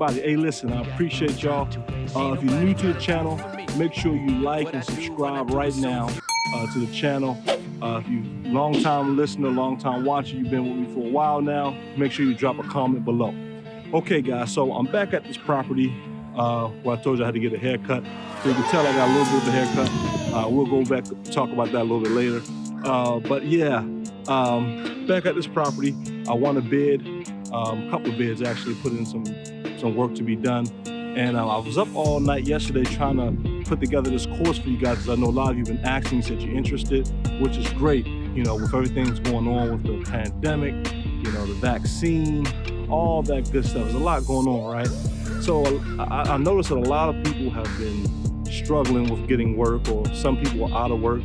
everybody. Hey, listen, I appreciate y'all. If you're new to the channel, make sure you like and subscribe right now to the channel. If you long-time listener, long-time watcher, you've been with me for a while now, make sure you drop a comment below. Okay, guys, so I'm back at this property where I told you I had to get a haircut. So you can tell I got a little bit of a haircut. We'll go back to talk about that a little bit later. But yeah, back at this property, I won a bid, a couple of bids actually, put in some work to be done. And I was up all night yesterday trying to put together this course for you guys, because I know a lot of you have been asking, said you're interested, which is great. You know, with everything that's going on with the pandemic, you know, the vaccine, all that good stuff. There's a lot going on, right? So I noticed that a lot of people have been struggling with getting work, or some people are out of work.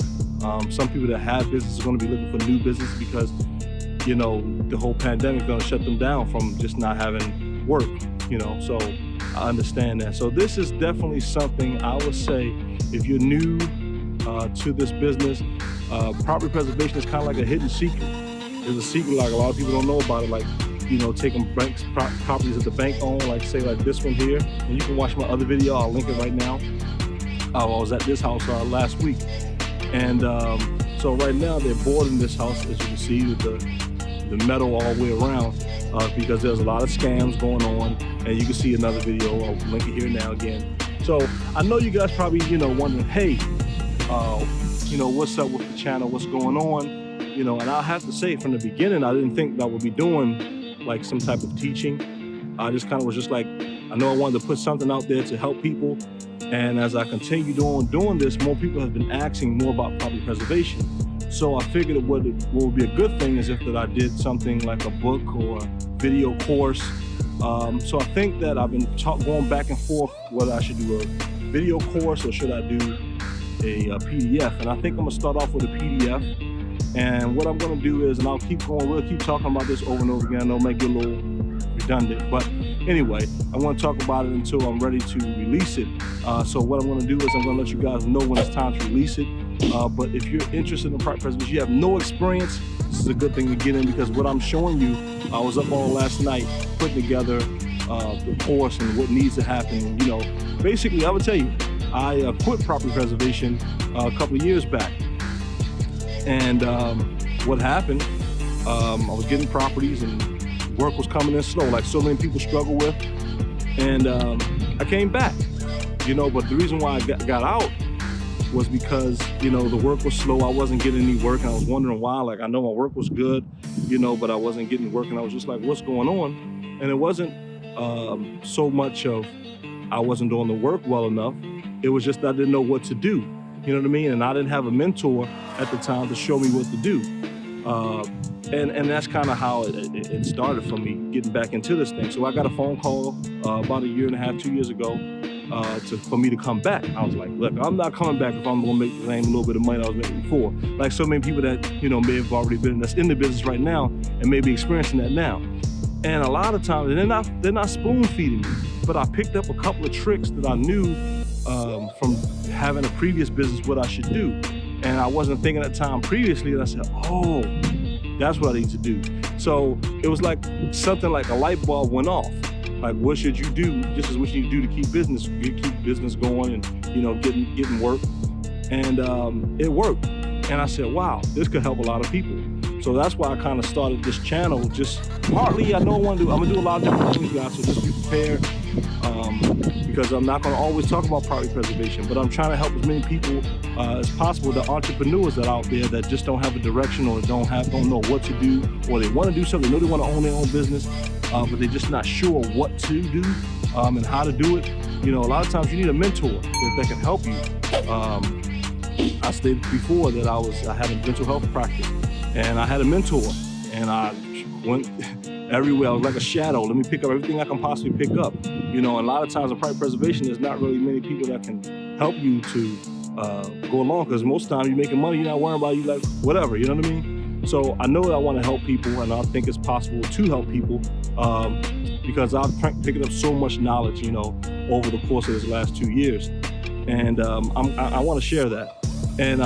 Some people that have business are going to be looking for new business because, you know, the whole pandemic is going to shut them down from just not having work, you know, so I understand that. So this is definitely something I would say, if you're new to this business, property preservation is kind of like a hidden secret. There's a secret like a lot of people don't know about it, like, you know, taking properties that the bank own, like say like this one here. And you can watch my other video, I'll link it right now. I was at this house last week. And so right now they're boarding this house, as you can see, with the metal all the way around, because there's a lot of scams going on. And you can see another video, I'll link it here now again. So I know you guys probably, you know, wondering, hey, you know, what's up with the channel, what's going on? You know, and I have to say from the beginning, I didn't think that I would be doing like some type of teaching. I just kind of was just like, I know I wanted to put something out there to help people. And as I continue doing this, more people have been asking more about property preservation. So I figured what would be a good thing is if that I did something like a book or a video course. So I think that I've been going back and forth whether I should do a video course or should I do a PDF. And I think I'm gonna start off with a PDF. And what I'm gonna do is, and I'll keep going, we'll keep talking about this over and over again. I know it might get a little redundant, but anyway, I want to talk about it until I'm ready to release it. So what I'm going to do is I'm going to let you guys know when it's time to release it. But if you're interested in property preservation, you have no experience, this is a good thing to get in, because what I'm showing you, I was up all last night putting together the course and what needs to happen. You know, basically, I would tell you, I quit property preservation a couple of years back. And what happened, I was getting properties and work was coming in slow, like so many people struggle with. And I came back, you know, but the reason why I got out was because, you know, the work was slow. I wasn't getting any work, and I was wondering why. Like, I know my work was good, you know, but I wasn't getting work, and I was just like, what's going on? And it wasn't so much of I wasn't doing the work well enough. It was just I didn't know what to do. You know what I mean? And I didn't have a mentor at the time to show me what to do. And that's kind of how it started for me, getting back into this thing. So I got a phone call about 1.5 years, 2 years ago for me to come back. I was like, look, I'm not coming back if I'm gonna make the same little bit of money I was making before. Like so many people that, you know, may have already been that's in the business right now and may be experiencing that now. And a lot of times, they're not spoon feeding me, but I picked up a couple of tricks that I knew from having a previous business what I should do. And I wasn't thinking at the time previously, and I said, oh, that's what I need to do. So it was like something like a light bulb went off. Like, what should you do? This is what you need to do to keep business going and, you know, getting work. And it worked. And I said, wow, this could help a lot of people. So that's why I kind of started this channel. Just partly, I know I'm gonna do a lot of different things, guys, so just be prepared. Because I'm not gonna always talk about property preservation, but I'm trying to help as many people as possible, the entrepreneurs that are out there that just don't have a direction or don't know what to do, or they wanna do something, they know they wanna own their own business, but they're just not sure what to do and how to do it. You know, a lot of times you need a mentor that can help you. I stated before that I had a mental health practice, and I had a mentor, and I went everywhere. I was like a shadow. Let me pick up everything I can possibly pick up. You know, and a lot of times in property preservation, there's not really many people that can help you to go along, because most of the time you're making money, you're not worrying about, you like whatever, you know what I mean? So I know that I want to help people, and I think it's possible to help people because I've picked up so much knowledge, you know, over the course of this last 2 years. And I want to share that. And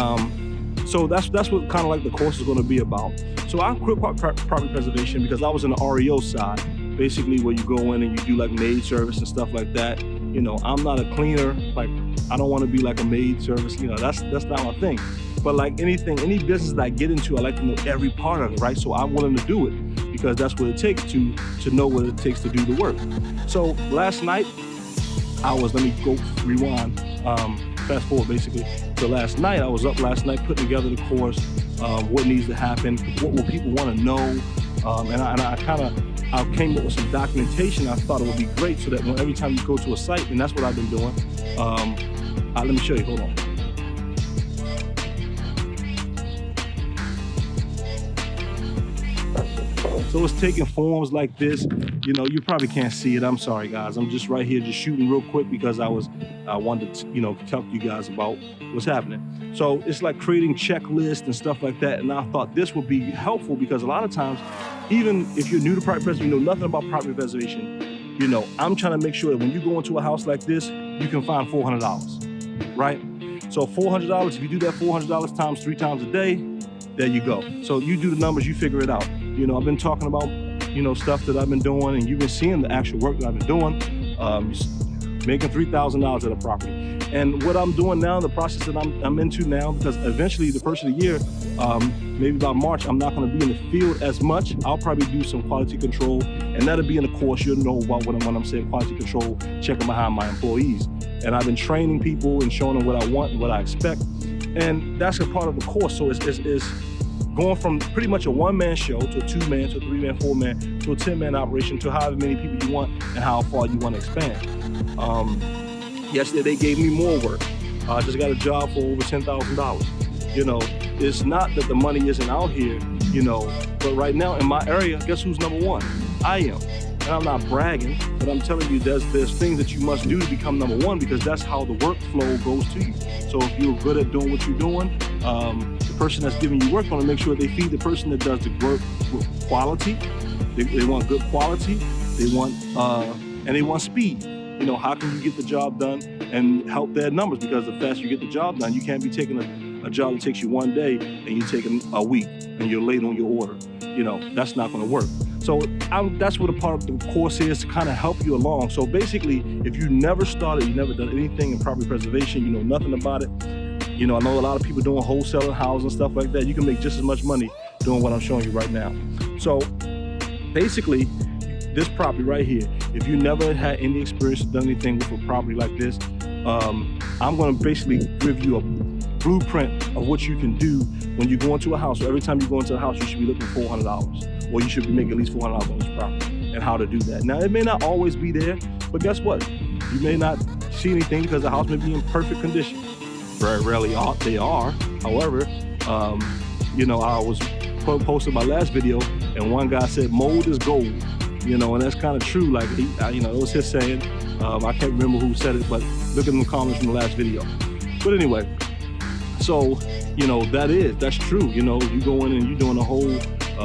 so that's what kind of like the course is going to be about. So I quit property preservation because I was in the REO side, basically where you go in and you do like maid service and stuff like that. You know, I'm not a cleaner. Like, I don't want to be like a maid service. You know, that's not my thing. But like anything, any business that I get into, I like to know every part of it, right? So I'm willing to do it because that's what it takes to know what it takes to do the work. So last night, let me go rewind, fast forward basically. So last night, I was up last night putting together the course, what needs to happen, what will people want to know, and I came up with some documentation. I thought it would be great so that every time you go to a site, and that's what I've been doing. Let me show you, hold on. So it's taking forms like this. You know, you probably can't see it. I'm sorry, guys. I'm just right here, just shooting real quick because I wanted to, talk to you guys about what's happening. So it's like creating checklists and stuff like that. And I thought this would be helpful because a lot of times, even if you're new to property preservation, you know nothing about property preservation, I'm trying to make sure that when you go into a house like this, you can find $400, right? So $400, if you do that $400 times 3 times a day, there you go. So you do the numbers, you figure it out. I've been talking about, stuff that I've been doing, and you've been seeing the actual work that I've been doing, making $3,000 at a property. And what I'm doing now, the process that I'm into now, because eventually the first of the year, maybe by March, I'm not going to be in the field as much. I'll probably do some quality control, and that'll be in the course. You'll know about when I'm saying quality control, checking behind my employees. And I've been training people and showing them what I want and what I expect. And that's a part of the course. So it's going from pretty much a one-man show to a 2-man, to a 3-man, 4-man, to a 10-man operation, to however many people you want and how far you want to expand. Yesterday they gave me more work. I just got a job for over $10,000. It's not that the money isn't out here, but right now in my area, guess who's number one? I am. And I'm not bragging, but I'm telling you there's things that you must do to become number one, because that's how the workflow goes to you. So if you're good at doing what you're doing, the person that's giving you work want to make sure they feed the person that does the work with quality. They want good quality. They want and they want speed. How can you get the job done and help their numbers? Because the faster you get the job done, you can't be taking a job that takes you 1 day and you're taking a week and you're late on your order. That's not going to work. So that's what a part of the course is, to kind of help you along. So basically, if you never started, you never done anything in property preservation, you know nothing about it. I know a lot of people doing wholesaling houses and stuff like that. You can make just as much money doing what I'm showing you right now. So basically, this property right here, if you never had any experience, done anything with a property like this, I'm going to basically give you a blueprint of what you can do when you go into a house. So every time you go into a house, you should be looking for $400, or you should be making at least $400 on this property, and how to do that. Now, it may not always be there, but guess what? You may not see anything because the house may be in perfect condition. Very rarely they are. However, I was posting my last video, and one guy said mold is gold. And that's kind of true. Like, it was his saying. I can't remember who said it, but look at the comments from the last video. But anyway, so, that's true. You go in and you're doing a whole,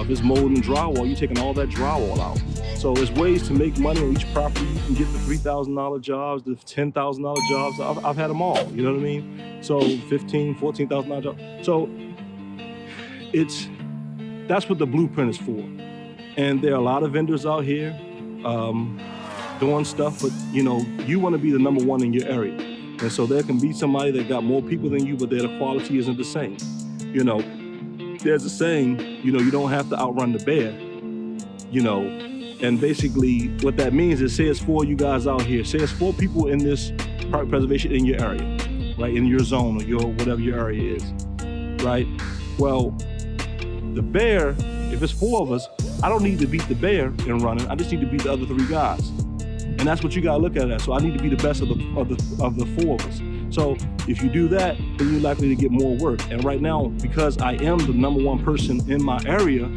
this mold and drywall, you're taking all that drywall out. So there's ways to make money on each property. You can get the $3,000 jobs, the $10,000 jobs. I've had them all, you know what I mean? So $15,000, $14,000 jobs. So that's what the blueprint is for. And there are a lot of vendors out here doing stuff, but you want to be the number one in your area. And so there can be somebody that got more people than you, but their quality isn't the same. There's a saying, you don't have to outrun the bear, and basically what that means is, say it's 4 you guys out here, say it's 4 people in this property preservation in your area, right, in your zone or your whatever your area is, right? Well, the bear, if it's 4 of us, I don't need to beat the bear in running. I just need to beat the other 3 guys. And that's what you gotta look at it. So I need to be the best of the 4 of us. So if you do that, then you're likely to get more work. And right now, because I am the number one person in my area,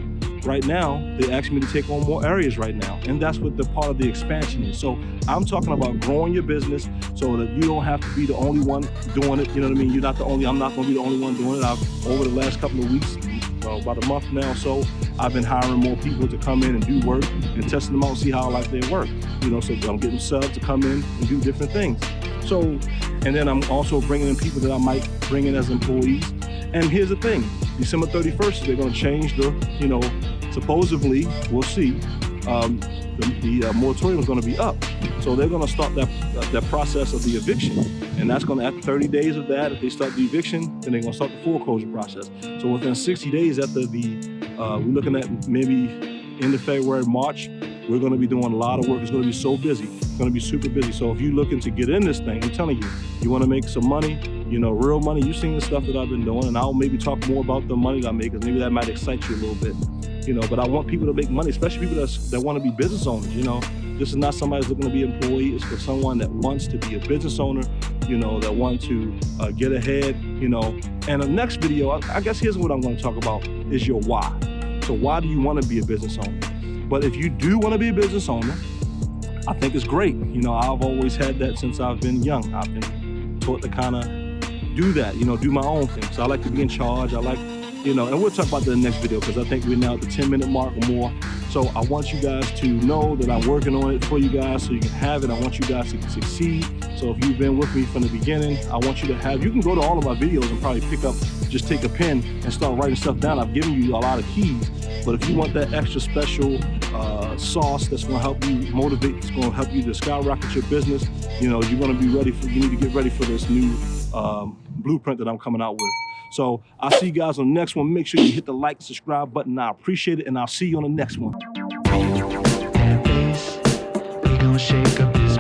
right now, they ask me to take on more areas right now. And that's what the part of the expansion is. So I'm talking about growing your business so that you don't have to be the only one doing it. You know what I mean? I'm not gonna be the only one doing it. Over the last couple of weeks, about a month now or so, I've been hiring more people to come in and do work and testing them out and see how I like their work. So I'm getting subs to come in and do different things. So, and then I'm also bringing in people that I might bring in as employees. And here's the thing, December 31st, they're gonna change the, supposedly, we'll see, the moratorium is going to be up. So they're going to start that process of the eviction. And that's going to, after 30 days of that, if they start the eviction, then they're going to start the foreclosure process. So within 60 days after we're looking at maybe end of February, March, we're going to be doing a lot of work. It's going to be so busy. It's going to be super busy. So if you're looking to get in this thing, I'm telling you, you want to make some money, real money. You've seen the stuff that I've been doing, and I'll maybe talk more about the money that I make, because maybe that might excite you a little bit. But I want people to make money, especially people that want to be business owners. This is not somebody that's looking to be an employee. It's for someone that wants to be a business owner, that want to get ahead, And the next video, I guess here's what I'm going to talk about, is your why. So why do you want to be a business owner? But if you do want to be a business owner, I think it's great. I've always had that since I've been young. I've been taught to kind of do that, do my own thing. So I like to be in charge. I like, and we'll talk about that in the next video, because I think we're now at the 10-minute mark or more. So I want you guys to know that I'm working on it for you guys so you can have it. I want you guys to succeed. So if you've been with me from the beginning, I want you to have, you can go to all of my videos and probably just take a pen and start writing stuff down. I've given you a lot of keys, but if you want that extra special sauce that's going to help you motivate, it's going to help you to skyrocket your business, you're going to be ready you need to get ready for this new blueprint that I'm coming out with. So I'll see you guys on the next one. Make sure you hit the like, subscribe button. I appreciate it, and I'll see you on the next one. We gon' shake up this